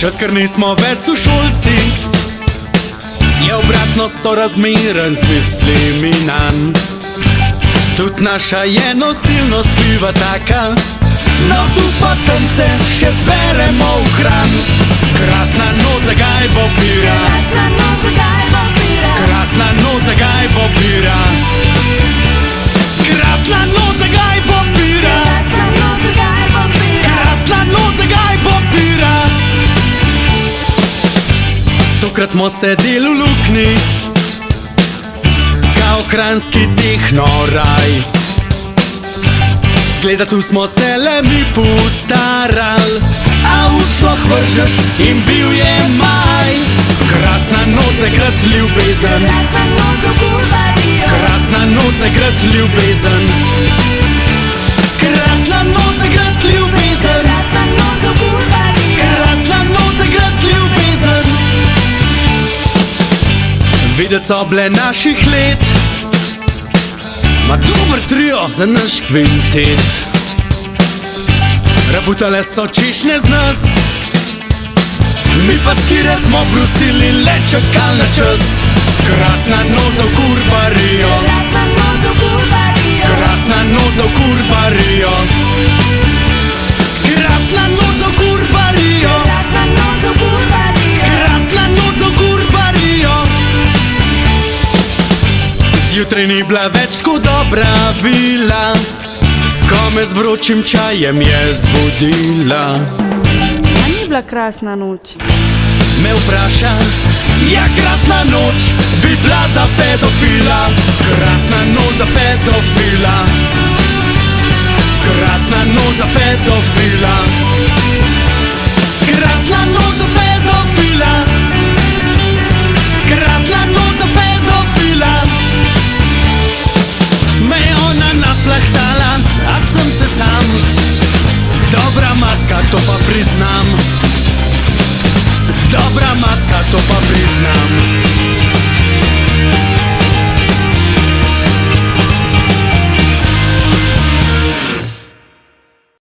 Čas, ker nismo več sošolci, je obratno sorazmeren z mislimi nanj. Tudi naša enosilnost biva taka, no tu potem se še zberemo v hran. Krasna noč za gajbo pira, Krasna noč za gajbo pira, krasna noč za gajbo pira, krasna noč za gajbo pira, Krasna noč za gajbo pira, krasna noč za gajbo pira. Tokrat smo sedeli v luknji, kao kranjski tehnoraj. Zgleda, tu smo se le mi postaral, a v čloh vržeš in bil je maj. Krasna noč za krat ljubezen, Krasna noč za Bulgarijo, krasna noč za krat ljubezen, krasna noč za krat ljubezen, Krasna noč za Bulgarijo, krasna noč za krat ljubezen. Videti so bile naših let, ma dober trio za naš kvintet. Rabutale so češnje z nas, mi pa skire smo prosili le čakal na čas. Krasna noč za Kurbarijo, Krasna noč za Bulgarijo, krasna noč za Kurbarijo, krasna noč za Kurbarijo, Krasna noč za Bulgarijo, krasna noč za Kurbarijo. Zjutraj ni bila več kot dobra vila, ko me z vročim čajem je zbudila. A ni bila krasna noč? Me vpraša, ja krasna noč bi bila za pedofila. Krasna noč za pedofila, krasna noč za pedofila, krasna noč za pedofila, krasna noč za pedofila. Me je ona naplahtala, a sem se sam, dobra maska, to pa priznam. Dobra maska, to pa